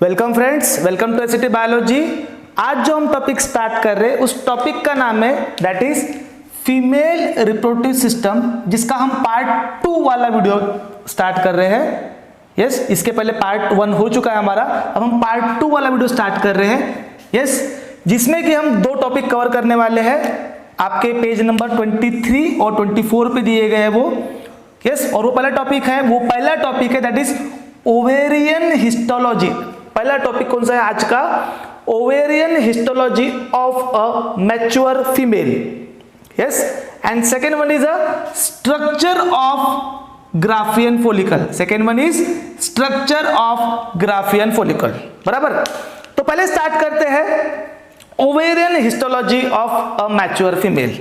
Welcome friends, welcome to SET biology. आज जो हम टॉपिक स्टार्ट कर रहे हैं उस टॉपिक का नाम है that is female reproductive system, जिसका हम पार्ट 2 वाला वीडियो स्टार्ट कर रहे हैं। यस, इसके पहले पार्ट 1 हो चुका है हमारा, अब हम पार्ट 2 वाला वीडियो स्टार्ट कर रहे हैं। यस, जिसमें कि हम 2 टॉपिक कवर करने वाले हैं। आपके पेज नंबर 23 और 24 पे दिए गए हैं वो। यस, और वो पहला टॉपिक है दैट इज ओवेरियन हिस्टोलॉजी। पहला टॉपिक कौन सा है आज का? Ovarian histology of a mature female. Yes, and second one is a structure of Graafian follicle. Second one is structure of Graafian follicle. बराबर, तो पहले स्टार्ट करते हैं ovarian histology of a mature female.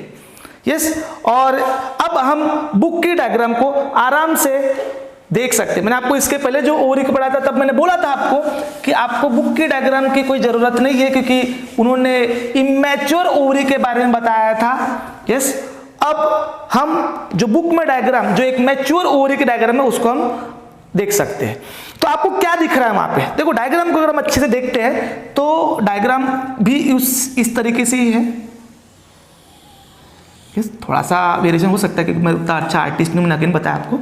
Yes, और अब हम book की diagram को आराम से देख सकते हैं। मैंने आपको इसके पहले जो ओवरी को पढ़ा था तब मैंने बोला था आपको कि आपको बुक की डायग्राम की कोई जरूरत नहीं है, क्योंकि उन्होंने इमैच्योर ओवरी के बारे में बताया था। यस, अब हम जो बुक में डायग्राम, जो एक मैच्योर ओवरी की डायग्राम है, उसको हम देख सकते हैं। तो आपको क्या दिख रहा है वहां पे? देखो, डायग्राम को अगर हम अच्छे से देखते हैं तो डायग्राम भी इस तरीके से ही है। यस, थोड़ा सा वेरिएशन हो सकता है क्योंकि मैं उतना अच्छा आर्टिस्ट नहीं, मैंने बताया आपको।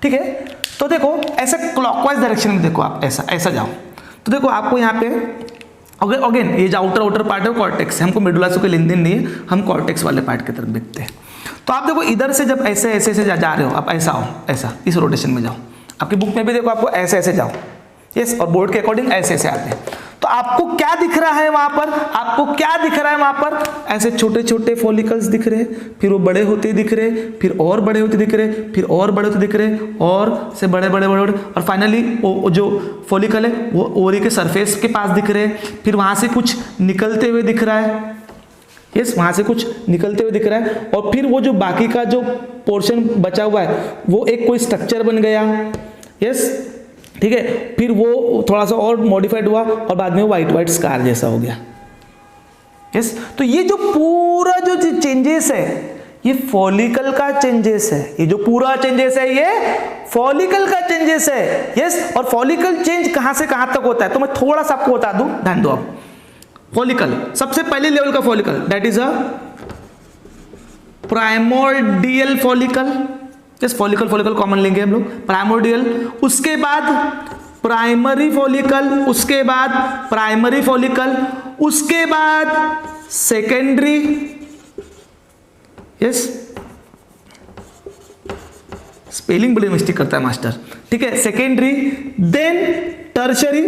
ठीक है, तो देखो ऐसे क्लॉकवाइज डायरेक्शन में देखो, आप ऐसा जाओ तो देखो आपको यहाँ पे अगेन ये जो आउटर पार्ट है कॉर्टेक्स, हमको मेडुला से कोई लेन देन नहीं है, हम कॉर्टेक्स वाले पार्ट की तरफ देखते हैं। तो आप देखो इधर से जब ऐसे जा रहे हो, आप ऐसा हो, ऐसा इस रोटेशन में जाओ। आपकी बुक में भी देखो आपको ऐसे जाओ। यस, और बोर्ड के अकॉर्डिंग ऐसे आते हैं। तो आपको क्या दिख रहा है वहां पर? आपको क्या दिख रहा है वहां पर? ऐसे छोटे छोटे फॉलिकल्स दिख रहे, फिर वो बड़े होते दिख रहे, फिर और बड़े होते दिख रहे, फिर और बड़े होते दिख रहे, और से बड़े और फाइनली वो जो फॉलिकल है वो ओवरी के सरफेस के पास दिख रहे, फिर वहां से कुछ निकलते हुए दिख रहा है। यस, वहां से कुछ निकलते हुए दिख रहा है, और फिर वो जो बाकी का जो पोर्शन बचा हुआ है वो एक कोई स्ट्रक्चर बन गया। यस, ठीक है, फिर वो थोड़ा सा और मॉडिफाइड हुआ और बाद में व्हाइट स्कार जैसा हो गया। यस, तो ये जो पूरा जो चेंजेस है ये फॉलिकल का चेंजेस है। ये जो पूरा चेंजेस है ये फॉलिकल का चेंजेस है। यस, और फॉलिकल चेंज कहां से कहां तक होता है तो मैं थोड़ा सा आपको बता दूं, ध्यान दो आप। फॉलिकल, सबसे पहले लेवल का follicle that is a primordial follicle. Yes, follicle common लेंगे हम लोग, प्राइमोर्डियल, उसके बाद प्राइमरी फॉलिकल, उसके बाद प्राइमरी फॉलिकल, उसके बाद सेकेंडरी। यस, स्पेलिंग बड़ी मिस्टेक करता है मास्टर। ठीक है, सेकेंडरी, देन टर्शरी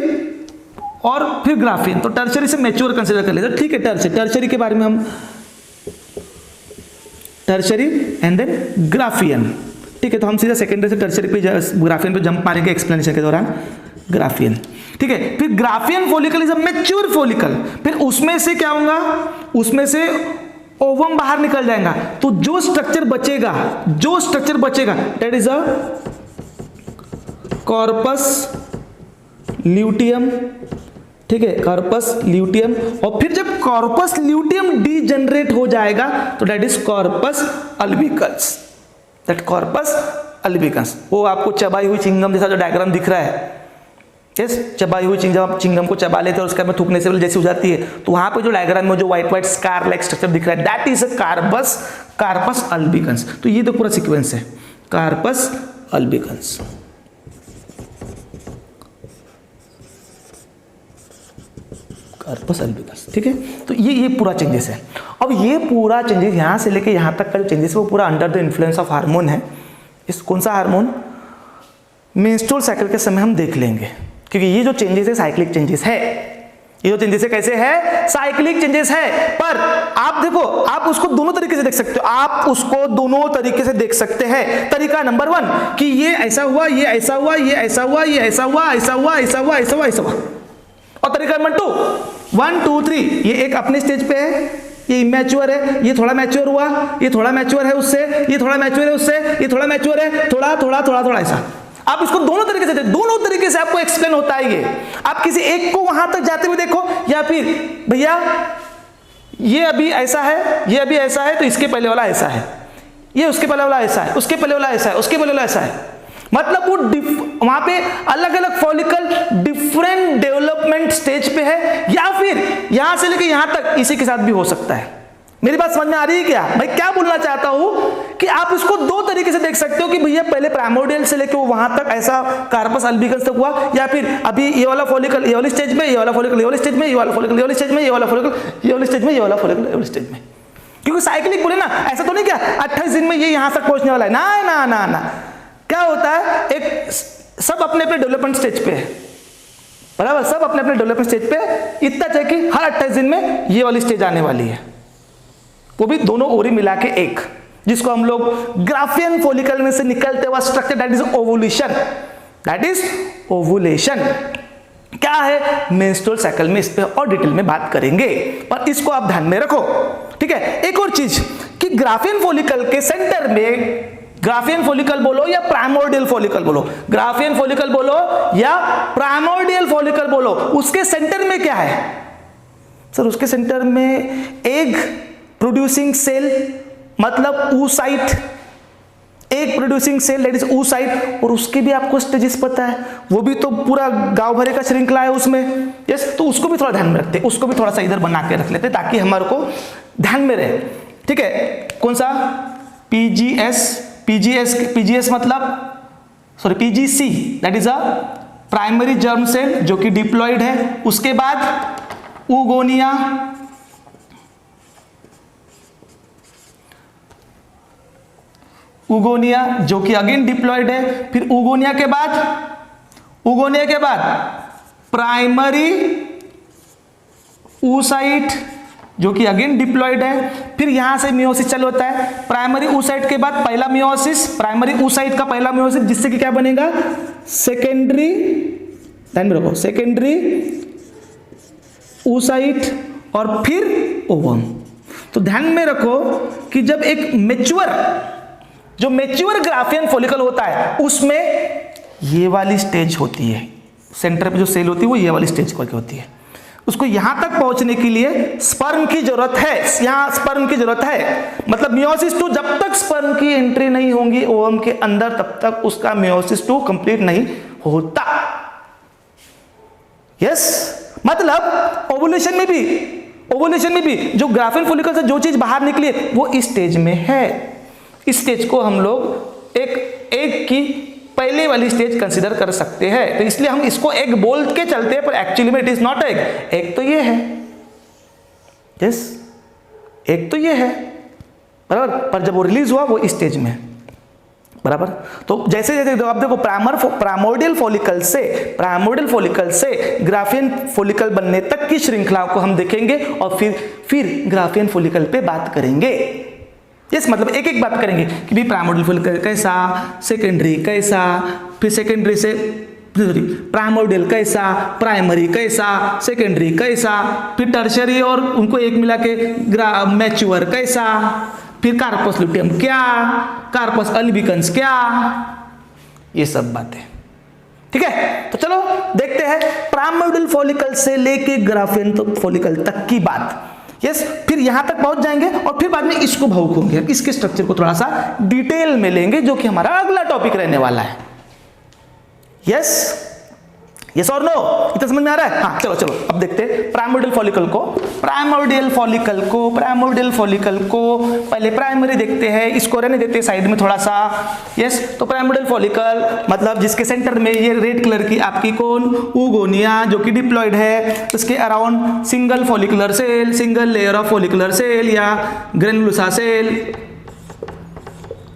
और फिर ग्राफियन। तो टर्शरी से मैच्योर कंसीडर कर लेते। ठीक है, टर्शरी के बारे में हम, टर्शरी एंड देन ग्राफियन। ठीक है, तो हम सीधा सेकेंडरी से टर्शरी पे ग्राफियन पे जंप मारेंगे एक्सप्लेनेशन के दौरान। ग्राफियन, ठीक है, फिर Graafian follicle is a mature follicle. फिर उसमें से क्या होगा? उसमें से ओवम बाहर निकल जाएगा। तो जो स्ट्रक्चर बचेगा that is a corpus luteum. ठीक है, कॉर्पस ल्यूटियम, और फिर जब कॉर्पस ल्यूटियम डीजनरेट हो जाएगा तो that is corpus albicans. That corpus albicans, वो आपको चबाई हुई चिंगम जैसा जो डायग्राम दिख रहा है। यस, चबाई हुई चिंगम, आप चिंगम को चबा लेते हैं और उसके बाद थूकने से जैसी हो जाती है, तो वहां पे जो डायग्राम में जो व्हाइट स्कार लाइक स्ट्रक्चर दिख रहा है दैट इज अ कार्पस अल्बिकस। तो ये तो पूरा सीक्वेंस है, कार्पस अल्बिकस। कार्पस अल्बिकस। ठीक है, तो ये पूरा चेंजेस है। अब ये पूरा चेंजेस यहाँ से लेके यहाँ तक का जो चेंजेस है वो पूरा under the influence of hormone है। इस कौन सा हार्मोन? मेंस्ट्रुअल साइकिल के समय हम देख लेंगे, क्योंकि ये जो चेंजेस है साइक्लिक चेंजेस है। ये जो चेंजेस है कैसे है? साइक्लिक चेंजेस है। पर आप देखो, आप उसको दोनों तरीके से देख सकते हो। आप उसको दोनों तरीके से देख सकते हैं। तरीका नंबर 1 कि ये ऐसा हुआ, ये ऐसा हुआ, ये ऐसा हुआ, ये ऐसा हुआ, ऐसा हुआ, ऐसा हुआ, ऐसा हुआ, ऐसा हुआ। और तरीका नंबर 2, 1 2 3, ये एक अपने स्टेज पे है, ये इमैच्योर है, ये थोड़ा मैच्योर हुआ, ये थोड़ा मैच्योर है उससे, ये थोड़ा मैच्योर है उससे, ये थोड़ा मैच्योर है, थोड़ा ऐसा। आप इसको दोनों तरीके से आपको एक्सप्लेन होता है ये। आप किसी एक को वहां तक जाते हुए देखो, या फिर भैया ये अभी ऐसा है, ये अभी ऐसा है, तो इसके पहले वाला ऐसा है, ये उसके पहले वाला ऐसा है, उसके पहले वाला ऐसा है, उसके पहले वाला ऐसा है। मतलब वो वहां पे अलग अलग फॉलिकल डिफरेंट डेवलपमेंट स्टेज पे है, या फिर यहां से लेके यहां तक इसी के साथ भी हो सकता है। मेरी बात समझ में आ रही है क्या? भाई क्या बोलना चाहता हूं कि आप इसको दो तरीके से देख सकते हो कि भैया पहले प्राइमोर्डियल से लेके वहां तक ऐसा कार्पस अल्बिकस तक हुआ, या फिर अभी ये वाला फॉलिकल ये वाली स्टेज में, ये वाला फॉलिकल ये वाली स्टेज में, ये वाला फॉलिकल ये वाली स्टेज में, ये वाला फॉलिकल ये वाली स्टेज में, ये वाला फॉलिकल ये वाली स्टेज में। क्योंकि साइक्लिक बोले ना, ऐसा तो नहीं क्या 28 दिन में ये यहां तक पहुंचने वाला है, ना ना ना ना। क्या होता है, एक सब अपने अपने डेवलपमेंट स्टेज पे है, बराबर, सब अपने अपने डेवलपमेंट स्टेज पे। इतना चाहिए कि हर 28 दिन में ये वाली स्टेज आने वाली है, वो भी दोनों ओरी मिला के एक, जिसको हम लोग ग्राफियन फॉलिकल में से निकलते हुआ structure, that is ovulation, that is ovulation. क्या है, मेंस्ट्रुअल साइकिल में इस पे और डिटेल में बात करेंगे, पर इसको आप ध्यान में रखो, ठीक है। एक और चीज कि ग्राफियन फॉलिकल के सेंटर में, ग्राफियन फॉलिकल बोलो या प्राइमोर्डियल फॉलिकल बोलो, ग्राफियन फॉलिकल बोलो या प्राइमोर्डियल फॉलिकल बोलो, उसके सेंटर में क्या है सर? उसके सेंटर में एग प्रोड्यूसिंग सेल, मतलब oocyte, एक producing cell that is oocyte, और उसके भी आपको स्टेजेस पता है, वो भी तो पूरा गांव भरे का श्रृंखला है उसमें, यस। तो उसको भी थोड़ा ध्यान में रखते, उसको भी थोड़ा सा इधर बना के रख लेते ताकि हमारे को ध्यान में रहे, ठीक है। कौन सा? पीजीएस मतलब sorry PGC, that is a primary germ cell जो कि डिप्लॉयड है। उसके बाद ऊगोनिया, ऊगोनिया जो कि अगेन डिप्लॉयड है। फिर ऊगोनिया के बाद प्राइमरी oocyte जो कि अगेन डिप्लॉयड है। फिर यहां से मियोसिस चालू होता है। प्राइमरी oocyte के बाद पहला मियोसिस, प्राइमरी oocyte का पहला मियोसिस, जिससे कि क्या बनेगा, सेकेंडरी, ध्यान में रखो, सेकेंडरी oocyte और फिर ओवम। तो ध्यान में रखो कि जब एक मैच्योर ग्राफियन फॉलिकल होता है उसमें ये वाली स्टेज होती है, सेंटर पे जो सेल होती है वो ये वाली स्टेज पर होती है। उसको यहां तक पहुंचने के लिए स्पर्म की जरूरत है, यहां स्पर्म की जरूरत है। मतलब मियोसिस 2 जब तक स्पर्म की एंट्री नहीं होगी ओवम के अंदर, तब तक उसका मियोसिस 2 कंप्लीट नहीं होता। यस, मतलब ओवुलेशन में भी जो ग्राफियन फॉलिकल से जो चीज बाहर निकली है वो इस स्टेज में है। इस स्टेज को हम लोग एक की पहले वाली स्टेज कंसीडर कर सकते हैं। तो इसलिए हम इसको एग बोल के चलते हैं, पर एक्चुअली में it is not egg. Egg तो ये है, यस, एग तो ये है, बराबर, पर जब वो रिलीज हुआ वो इस स्टेज में है, बराबर। तो जैसे आप देखो प्राइमोर्डियल फॉलिकल से ग्राफियन फॉलिकल बनने तक की श्रृंखला को हम देखेंगे और फिर ग्राफियन फॉलिकल पे बात करेंगे। यस, मतलब एक एक बात करेंगे कि भी प्राइमोर्डियल फॉलिकल कैसा, सेकेंडरी कैसा, फिर सेकेंडरी से प्राइमोर्डियल कैसा, प्राइमरी कैसा, सेकेंडरी कैसा, फिर टर्शियरी और उनको एक मिला के मैच्योर कैसा, फिर कार्पस लुटियम क्या, कार्पस अल्बिकन्स क्या, ये सब बातें, ठीक है। तो चलो देखते हैं प्राइमोर्डियल फॉलिकल से लेके ग्राफियन फॉलिकल तक की बात। यस, फिर यहां तक पहुंच जाएंगे और फिर बाद में इसको भावुक होंगे, इसके स्ट्रक्चर को थोड़ा सा डिटेल में लेंगे, जो कि हमारा अगला टॉपिक रहने वाला है। यस और नो, इतना समझ में आ रहा है? हाँ, चलो अब देखते हैं प्राइमोर्डियल फॉलिकल को पहले प्राइमरी देखते हैं, इसको रहने देते हैं साइड में थोड़ा सा। यस, तो प्राइमोर्डियल फॉलिकल मतलब जिसके सेंटर में ये रेड कलर की आपकी कौन, ऊगोनिया जो कि डिप्लॉयड है, उसके around single follicular cell, single layer of follicular cell या granulosa cell,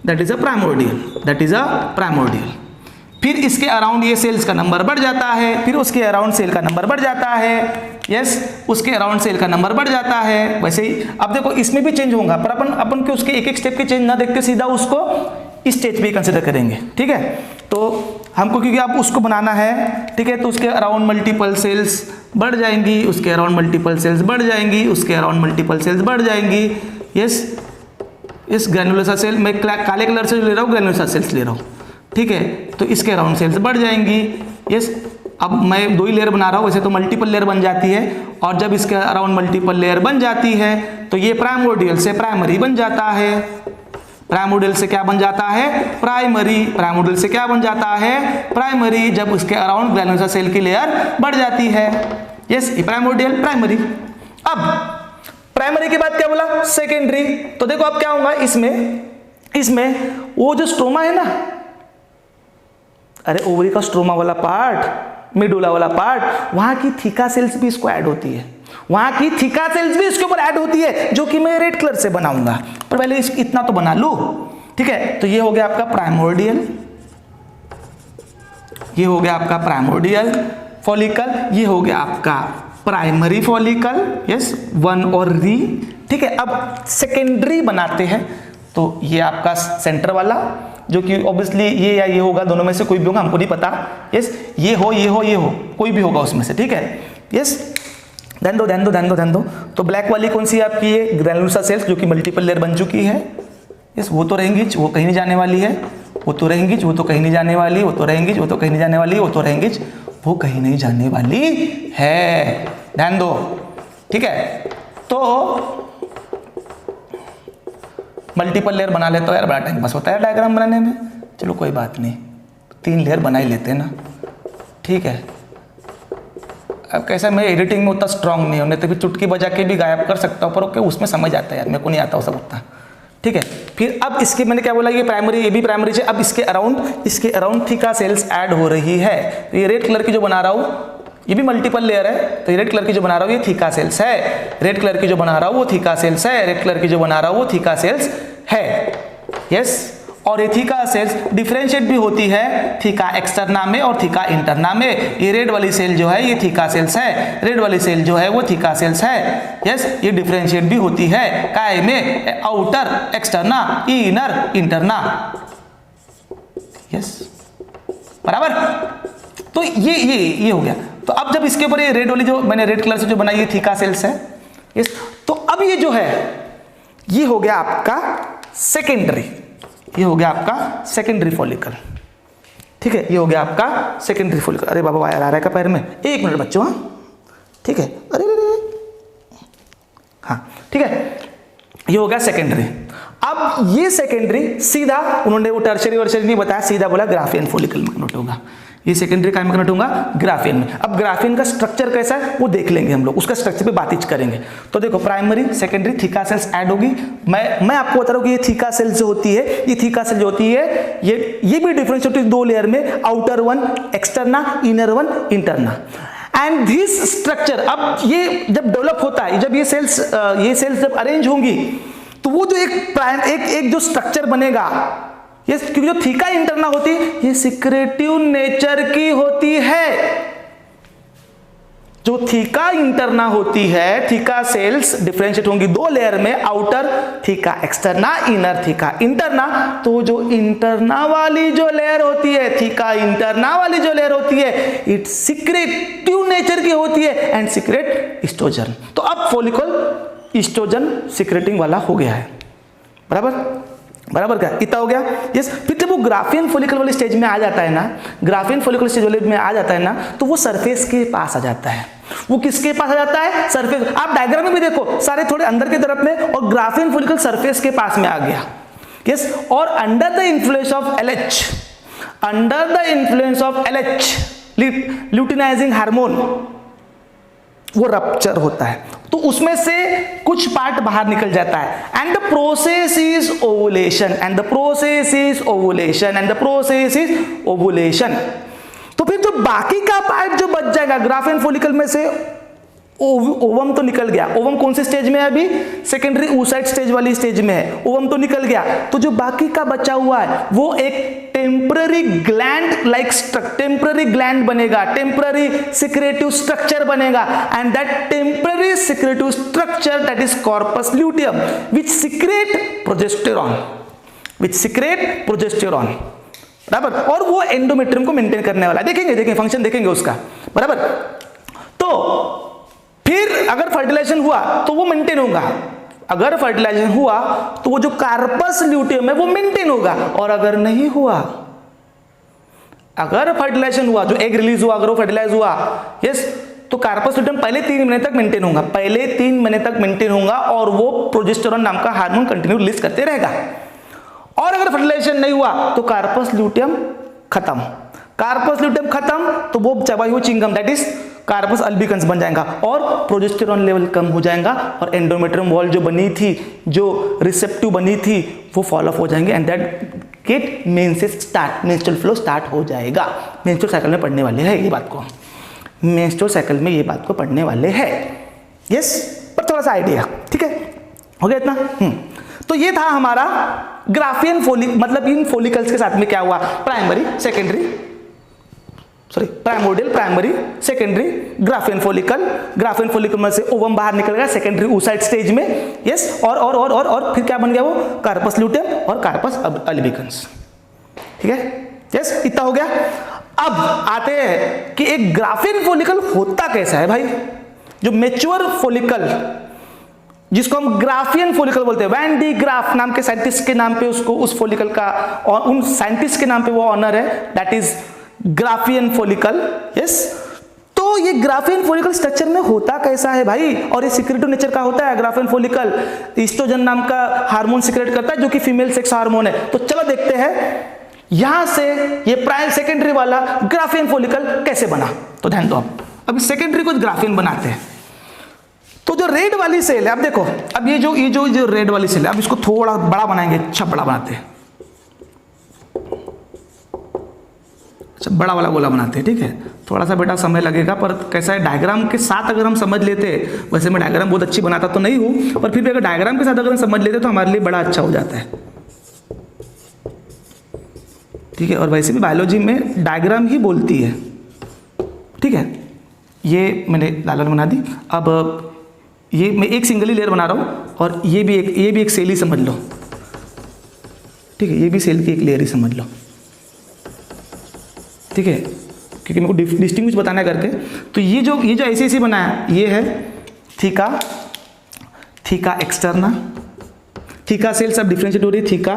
that is a primordial. फिर इसके अराउंड ये सेल्स का नंबर बढ़ जाता है, फिर उसके अराउंड सेल का नंबर बढ़ जाता है। यस, उसके अराउंड सेल का नंबर बढ़ जाता है। वैसे ही अब देखो इसमें भी चेंज होगा, पर अपन के उसके एक स्टेप के चेंज ना देखते सीधा उसको इस स्टेज पे कंसीडर करेंगे, ठीक है। तो हमको क्योंकि आप उसको बनाना है, ठीक है, तो उसके अराउंड मल्टीपल सेल्स बढ़ जाएंगी, उसके अराउंड मल्टीपल सेल्स बढ़ जाएंगी, उसके अराउंड मल्टीपल सेल्स बढ़ जाएंगी। यस, इस ग्रेनुलोसा सेल मैं काले कलर से ले रहा हूँ, ग्रेनुलोसा सेल्स ले रहा हूँ, ठीक है। तो इसके अराउंड सेल्स बढ़ जाएंगी। यस, अब मैं 2 ही लेयर बना रहा हूँ, वैसे तो मल्टीपल लेयर बन जाती है, और जब इसके अराउंड मल्टीपल लेयर बन जाती है तो ये प्राइमोर्डियल से प्राइमरी बन जाता है, प्राइमोर्डियल से क्या बन जाता है, प्राइमरी। प्राइमोर्डियल से क्या बन जाता है, प्राइमरी, जब उसके अराउंड ग्रैन्युलोसा सेल की लेयर बढ़ जाती है। Yes, primordial, primary. अब प्राइमरी के बाद क्या बोला, सेकेंडरी। तो देखो अब क्या होगा इसमें वो जो स्ट्रोमा है ना, अरे ओवरी का स्ट्रोमा वाला पार्ट, मेडुला वाला पार्ट, वहां की थीका सेल्स भी इसको ऐड होती है, वहां की थीका सेल्स भी इसके ऊपर ऐड होती है, जो कि मैं रेड कलर से बनाऊंगा। पर पहले इतना तो बना लो, ठीक है। तो ये हो गया आपका प्राइमोर्डियल, ये हो गया आपका प्राइमोर्डियल फॉलिकल, ये हो गया आपका प्राइमरी फॉलिकल। यस, 1 और री, ठीक है। अब सेकेंडरी बनाते हैं, तो ये आपका सेंटर वाला, जो कि ऑब्वियसली ये या ये होगा, दोनों में से कोई भी होगा, हमको नहीं पता। यस, ये हो, कोई भी होगा उसमें से, ठीक है। यस, ध्यान दो। तो ब्लैक वाली कौन सी है आपकी, ये ग्रैन्युलोसा सेल्स, जो कि मल्टीपल लेयर बन चुकी है। यस, वो तो रहेंगी, वो कहीं नहीं जाने वाली है, वो तो रहेंगी, वो तो कहीं नहीं जाने वाली, वो तो रहेंगी, वो तो कहीं नहीं जाने वाली, वो तो रहेंगी, वो कहीं नहीं जाने वाली है। ध्यान दो, ठीक है। तो मल्टीपल लेयर बना लेते हो यार, बड़ा टाइम पास होता है डायग्राम बनाने में। चलो कोई बात नहीं, 3 लेयर बना ही लेते हैं ना, ठीक है। अब कैसा, मैं एडिटिंग में उतना स्ट्रांग नहीं हूँ, नहीं तो फिर चुटकी बजा के भी गायब कर सकता हूँ, पर ओके उसमें समझ आता है यार, मेरे को नहीं आता वो सब उतना, ठीक है। फिर अब इसके मैंने क्या बोला, ये प्राइमरी, ये भी प्राइमरी है। अब इसके अराउंड थीका सेल्स ऐड हो रही है। तो ये रेड कलर की जो बना रहा हूँ, ये भी मल्टीपल लेयर है, तो ये रेड कलर की जो बना रहा हूँ ये थीका सेल्स है, रेड कलर की जो बना रहा हूँ वो थीका सेल्स है, रेड कलर की जो बना रहा हूँ वो थीका सेल्स है। यस, और ये थीका सेल्स डिफरेंशिएट भी होती है थीका एक्सटर्ना में और थीका इंटरना में। ये रेड वाली सेल जो है ये थीका सेल्स है, रेड वाली सेल जो है वो थीका सेल्स है। यस, ये डिफरेंशिएट भी होती है काय में, outer, externa, inner, interna. Yes, बराबर। तो ये हो गया। तो अब जब इसके ऊपर ये रेड वाली जो मैंने रेड कलर से जो बनाई ये थीका सेल्स है। यस, तो अब ये जो है ये हो गया आपका सेकेंडरी, ये हो गया आपका सेकेंडरी फॉलिकल, ठीक है। ये हो गया आपका सेकेंडरी फॉलिकल। अरे बाबा वायर आ रहा है क्या पैर में, 1 मिनट बच्चों, हाँ ठीक है। अरे हाँ ठीक है, ये हो गया सेकेंडरी। अब ये सेकेंडरी सीधा उन्होंने वो टर्शरी वर्शरी नहीं बताया, सीधा बोला ग्राफियन फॉलिकल में कन्वर्ट होगा। ये सेकेंडरी का में कन्वर्ट होगा ग्राफियन में। अब ग्राफियन का स्ट्रक्चर कैसा है वो देख लेंगे हम लोग, उसका स्ट्रक्चर पे बात करेंगे। तो देखो primary secondary theca sales add होगी। मैं आपको बता रहा हूँ कि ये थीका सेल जो होती है, ये थीका सेल जो होती है ये भी डिफरेंस होती है 2 लेयर में, outer one externa, inner one interna. And this structure अब ये जब डेवलप होता है, जब ये सेल्स जब अरेंज होंगी तो वो जो एक जो स्ट्रक्चर बनेगा, ये क्योंकि जो थीका इंटरना होती है ये सिक्रेटिव नेचर की होती है। जो थीका इंटरना होती है, थीका सेल्स डिफरेंशिएट होंगी 2 लेयर में, outer theca externa, inner theca interna. तो जो इंटरना वाली जो लेयर होती है, थीका इंटरना वाली जो लेयर होती है, इट सिक्रेटिव नेचर की होती है एंड सिक्रेट ईस्ट्रोजन। तो अब फॉलिकल ईस्ट्रोजन सिक्रेटिंग वाला हो गया है, बराबर क्या इतना हो गया। यस, फिर जब वो ग्राफियन फॉलिकल वाली स्टेज में आ जाता है ना, ग्राफियन फॉलिकल स्टेज वाले में आ जाता है ना, तो वो सरफेस के पास आ जाता है। वो किसके पास आ जाता है, सरफेस। आप डायग्राम में भी देखो सारे थोड़े अंदर की तरफ में, और ग्राफियन फॉलिकल सरफेस के पास में आ गया। यस, और under the influence of LH luteinizing hormone वो रप्चर होता है, तो उसमें से कुछ पार्ट बाहर निकल जाता है। And the process is ovulation. तो फिर जो बाकी का पार्ट जो बच जाएगा ग्राफियन फॉलिकल में से, ओवम तो निकल गया। ओवम कौन से स्टेज में है अभी, सेकेंडरी oocyte स्टेज वाली स्टेज में है। ओवम तो निकल गया, तो जो बाकी का बचा हुआ है वो एक टेम्पररी ग्लैंड बनेगा, टेम्पररी सिक्रेटिव स्ट्रक्चर बनेगा। And that temporary secretive structure that is corpus luteum which secret progesterone, बराबर। और वो एंडोमेट्रियम को मेंटेन करने वाला है। देखेंगे फंक्शन देखेंगे उसका, बराबर। तो फिर अगर फर्टिलाइजेशन हुआ तो वो मेंटेन होगा, अगर फर्टिलाइजेशन हुआ तो वो जो कार्पस ल्यूटियम है वो मेंटेन होगा। और अगर नहीं हुआ, अगर फर्टिलाइजेशन हुआ, जो एग रिलीज हुआ, अगर वो फर्टिलाइज हुआ, यस, तो कार्पस ल्यूटियम पहले 3 महीने तक मेंटेन होगा, और वो प्रोजेस्टेरॉन नाम का हार्मोन कंटिन्यू रिलीज करते रहेगा। और अगर फर्टिलाइजेशन नहीं हुआ तो कार्पस ल्यूटियम खत्म। कार्पस ल्यूटियम खत्म तो वो चबाई हुई चिंगम दैट इज कार्पस अल्बिकन्स बन जाएगा और प्रोजेस्टेरॉन लेवल कम हो जाएगा और एंडोमेट्रियम वॉल जो बनी थी, जो रिसेप्टिव बनी थी, वो फॉल ऑफ हो जाएंगे and that get menses start, menstrual flow start हो जाएगा। मेंस्ट्रुअल साइकिल में पढ़ने वाले हैं ये बात को, मेंस्ट्रुअल साइकिल में ये बात को पढ़ने वाले हैं। यस, पर थोड़ा सा आइडिया, ठीक है, हो गया इतना। तो ये था हमारा ग्राफियन फोलिक, मतलब इन फोलिकल्स के साथ में क्या हुआ, primary secondary primordial primary secondary Graafian follicle में से ओवम बाहर निकल गया सेकेंडरी oocyte स्टेज में। यस, और फिर क्या बन गया वो, कार्पस ल्यूटियम और कार्पस अल्बिकन्स, ठीक है। यस, इतना हो गया। अब आते हैं कि एक ग्राफियन फोलिकल होता कैसा है भाई। जो मैच्योर फोलिकल जिसको हम ग्राफियन फोलिकल बोलते हैं, वैन डी ग्राफ नाम के साइंटिस्ट के नाम पे उसको, उस फोलिकल का और उन साइंटिस्ट के नाम पे वो ऑनर है, that is Graafian follicle. Yes, तो ये ग्राफियन फोलिकल स्ट्रक्चर में होता कैसा है भाई, और ये सिक्रेटिव नेचर का होता है। ग्राफियन फोलिकल ईस्ट्रोजन नाम का हार्मोन सिक्रेट करता है जो कि फीमेल सेक्स हार्मोन है। तो चलो देखते हैं यहां से ये प्राइम सेकेंडरी वाला ग्राफियन फोलिकल कैसे बना। तो ध्यान दो, अब सेकेंडरी को ग्राफियन बनाते हैं। तो जो रेड वाली सेल है, अब देखो, अब ये जो रेड वाली सेल है, अब इसको थोड़ा बड़ा बनाएंगे, अच्छा बड़ा बनाते हैं, अच्छा बड़ा वाला गोला बनाते हैं, ठीक है। थोड़ा सा बेटा समय लगेगा, पर कैसा है, डायग्राम के साथ अगर हम समझ लेते, वैसे मैं डायग्राम बहुत अच्छी बनाता तो नहीं हूं, पर फिर भी अगर डायग्राम के साथ अगर हम समझ लेते तो हमारे लिए बड़ा अच्छा हो जाता है, ठीक है। और वैसे भी बायोलॉजी में डायग्राम ही बोलती है, ठीक है। ये मैंने लाल बना दी। अब ये मैं एक सिंगल ही लेयर बना रहा हूँ और ये भी एक सेल ही समझ लो, ठीक है। ये भी सेल की एक लेयर ही समझ लो, ठीक है, क्योंकि मेरे को डिस्टिंग्विश बताना है करके। तो ये जो ऐसे बनाया, ये है थीका एक्सटर्ना, थीका सेल सब डिफरेंशिएट हो रही है, थीका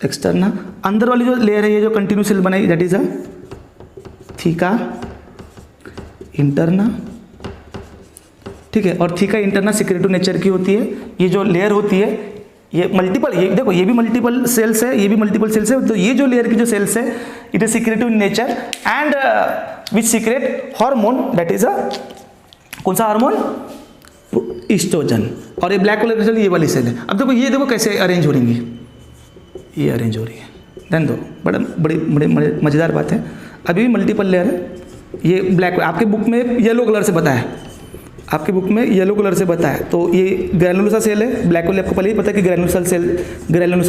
एक्सटर्ना। अंदर वाली जो लेयर है, ये जो कंटिन्यू सेल बनाई, that is a theca interna, ठीक है। और थीका इंटरना सिक्रेटिव नेचर की होती है। ये जो लेयर होती है, ये मल्टीपल, ये देखो, ये भी मल्टीपल सेल्स है, ये भी मल्टीपल सेल्स है। तो ये जो लेयर की जो सेल्स है, it is secretive in nature and which secret hormone, that is अ कौन सा हार्मोन, ईस्ट्रोजन। और ये ब्लैक कलर की सेल ये वाली सेल है। अब देखो, ये देखो कैसे अरेंज हो रही है, ये अरेंज हो रही है, ध्यान दो, बड़े मजेदार बात है। अभी भी मल्टीपल लेयर है। ये ब्लैक, आपके बुक में येलो कलर से बताया, आपके बुक में येलो कलर से बताया। तो ये ग्रैनुलोसा सेल है, ब्लैक वाली आपको पहले ही पता है कि ग्रैनुलोसा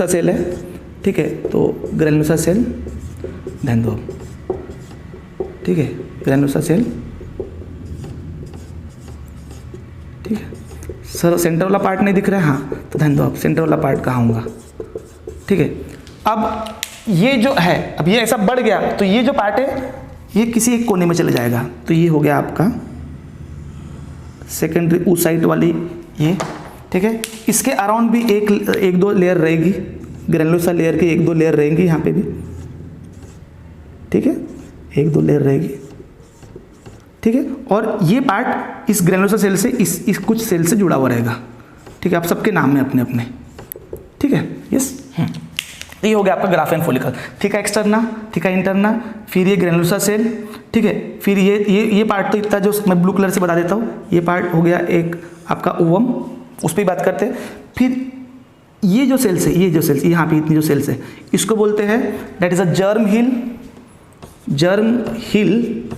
सेल है, ठीक है। तो ग्रैनुलोसा सेल, ध्यान दो, ठीक है, ग्रैनुलोसा सेल, ठीक है। सर सेंटर वाला पार्ट नहीं दिख रहा है, हाँ, तो ध्यान दो आप, सेंटर वाला पार्ट कहाँ होगा, ठीक है। अब ये जो है, अब ये ऐसा बढ़ गया तो ये जो पार्ट है ये किसी एक कोने में चले जाएगा। तो ये हो गया आपका सेकेंडरी oocyte वाली ये, ठीक है। इसके अराउंड भी एक दो लेयर रहेगी, ग्रैनुलोसा लेयर की एक दो लेयर रहेंगी यहाँ पे भी, ठीक है, एक दो लेयर रहेगी, ठीक है। और ये पार्ट इस ग्रैनुलोसा सेल से इस कुछ सेल से जुड़ा हुआ रहेगा, ठीक है। आप सबके नाम में अपने अपने, ठीक है। यस, ये हो गया आपका Graafian follicle. Theca externa, theca interna, फिर ये ग्रैनुलोसा सेल, ठीक है। फिर ये पार्ट तो इतना जो मैं ब्लू कलर से बता देता हूँ, ये पार्ट हो गया एक आपका ओवम, उस पर ही बात करते हैं। फिर ये जो सेल्स है, ये जो सेल्स यहाँ पे इतनी जो सेल्स है, इसको बोलते हैं दैट इज अ जर्म हिल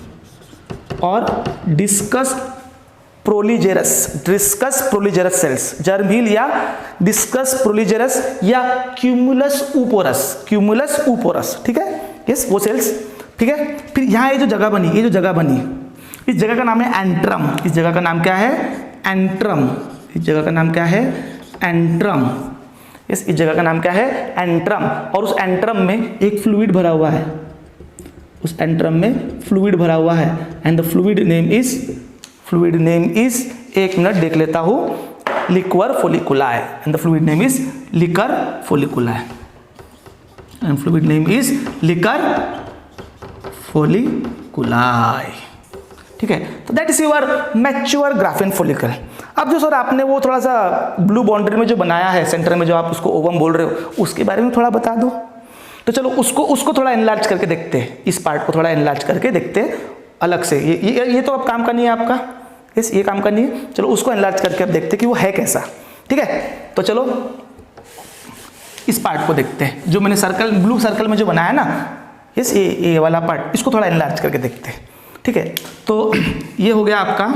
और डिस्कस प्रोलीजेरस सेल्स, जर्म हिल या डिस्कस प्रोलीजेरस या क्यूमुलस ऊपोरस, ठीक है। यस, वो सेल्स, ठीक है। फिर यहाँ ये जो जगह बनी, इस जगह का नाम है एंट्रम। इस जगह का नाम क्या है, एंट्रम। इस जगह का नाम क्या है, एंट्रम। यस, इस जगह का नाम क्या है, एंट्रम। और उस एंट्रम में एक फ्लूइड भरा हुआ है, उस एंट्रम में फ्लूइड भरा हुआ है and the fluid name is एक मिनट देख लेता हूं, liquor folliculi, and the fluid name is liquor folliculi, and fluid name is liquor folliculi, ठीक है। तो that is your mature Graafian follicle. अब जो सर आपने वो थोड़ा सा ब्लू बाउंड्री में जो बनाया है सेंटर में, जो आप उसको ओवम बोल रहे हो, उसके बारे में थोड़ा बता दो। तो चलो उसको थोड़ा एनलार्ज करके देखते हैं, इस पार्ट को थोड़ा एनलार्ज करके देखते हैं अलग से। ये तो अब काम का नहीं है आपका, ये काम का नहीं है। चलो उसको एनलार्ज करके अब देखते हैं कि वो है कैसा। ठीक है, तो चलो इस पार्ट को देखते हैं, जो मैंने सर्कल, ब्लू सर्कल में जो बनाया ना, ये वाला पार्ट, इसको थोड़ा एनलार्ज करके देखते हैं। ठीक है, तो ये हो गया आपका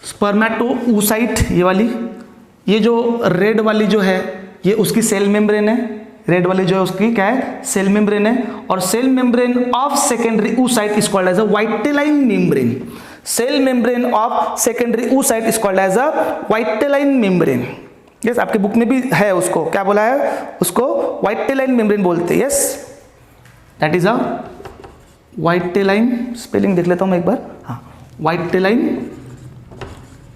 स्पर्मेटोओसाइट, ये वाली, ये जो रेड वाली जो है ये उसकी सेल मेम्ब्रेन है, रेड वाली जो है उसकी क्या है, सेल मेम्ब्रेन है। और cell membrane of secondary oocyte is called as a vitelline membrane. Cell membrane of secondary oocyte is called as a vitelline membrane. Yes, आपके बुक में भी है, उसको क्या बोला है, उसको वाइटेलाइन मेम्ब्रेन बोलते हैं। Yes, that is a vitelline, spelling देख लेता हूं मैं एक बार, हाँ, वाइटेलाइन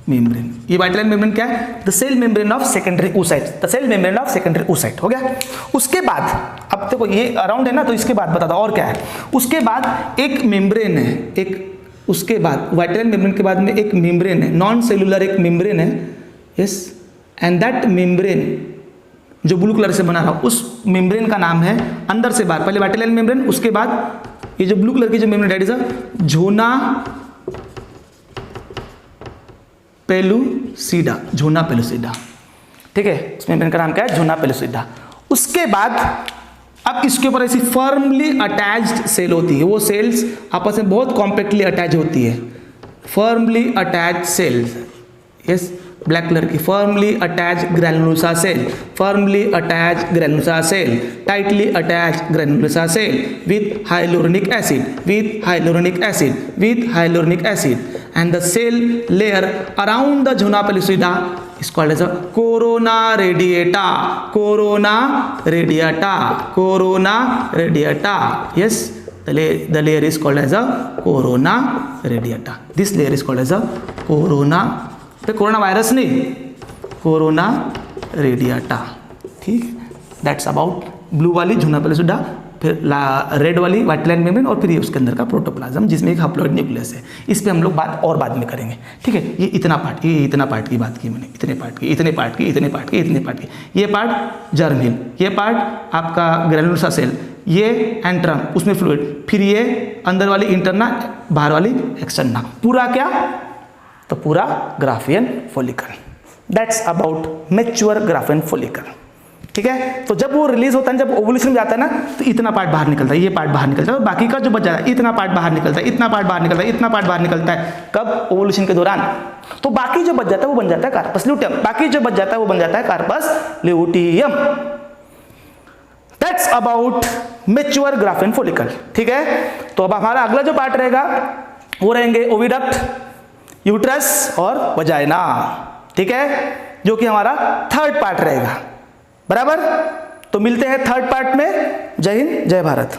मेम्ब्रेन। ये वाइटेलाइन मेम्ब्रेन क्या है, the cell membrane of secondary oocyte, the cell membrane of secondary oocyte। हो गया। उसके बाद अब देखो ये अराउंड है ना, तो इसके बाद बता दो और क्या है। उसके बाद एक मेम्ब्रेन है, एक, उसके बाद वाइटेलाइन मेम्ब्रेन के बाद में एक मेम्ब्रेन है, नॉन सेलुलर एक मेम्ब्रेन है। यस, एंड दैट मेम्ब्रेन जो ब्लू कलर से बना रहा, उस मेम्ब्रेन का नाम है अंदर से बाहर, पहले वाइटेलाइन मेम्ब्रेन, उसके बाद ये जो ब्लू कलर की जो membrane, that is a zona pellucida, zona pellucida. ठीक है, इस मेम्ब्रेन का नाम क्या है, झोना पेलुसिडा। उसके बाद अब इसके ऊपर ऐसी फर्मली अटैच्ड सेल होती है, वो सेल्स आपस में बहुत कॉम्पैक्टली अटैच होती है, firmly attached cells. Yes, black colour की, firmly attach granulosa cell, firmly attach granulosa cell, tightly attach granulosa cell with hyaluronic acid, with hyaluronic acid, with hyaluronic acid, and the cell layer around the zona pellucida is called as a corona radiata, corona radiata, corona radiata. Yes, the layer is called as a corona radiata. This layer is called as a corona, पे corona virus नहीं, corona radiata. ठीक, that's about blue वाली झोना pellucida, फिर red वाली vitelline membrane, और फिर ये उसके अंदर का प्रोटोप्लाज्म जिसमें एक हैप्लॉइड न्यूक्लियस है। इस पे हम लोग बाद में करेंगे। ठीक है, ये इतना पार्ट की बात की मैंने, इतने पार्ट की। ये पार्ट जर्म हिल, ये पार्ट आपका ग्रैनुलोसा सेल, ये एंट्रम, उसमें फ्लूइड, फिर ये अंदर वाली इंटरना, बाहर वाली एक्सटर्ना, पूरा क्या, तो पूरा Graafian follicle. That's about mature Graafian follicle. ठीक है, तो जब वो रिलीज होता है, जब ओवुलेशन में जाता है ना, तो इतना पार्ट बाहर निकलता है, ये पार्ट बाहर निकलता है, और बाकी का जो बच जाता है, इतना पार्ट बाहर निकलता है, इतना पार्ट बाहर निकलता है, इतना पार्ट बाहर निकलता है। कब, ओवुलेशन के दौरान। तो बाकी जो बच जाता है वो बन जाता है कार्पस ल्यूटियम, बाकी जो बच जाता है वो बन जाता है corpus luteum. That's about mature Graafian follicle. ठीक है, तो अब हमारा अगला जो पार्ट रहेगा वो रहेंगे ओविडक्ट, यूट्रस और वजाइना। ठीक है, जो कि हमारा थर्ड पार्ट रहेगा। बराबर, तो मिलते हैं थर्ड पार्ट में। जय हिंद, जय भारत।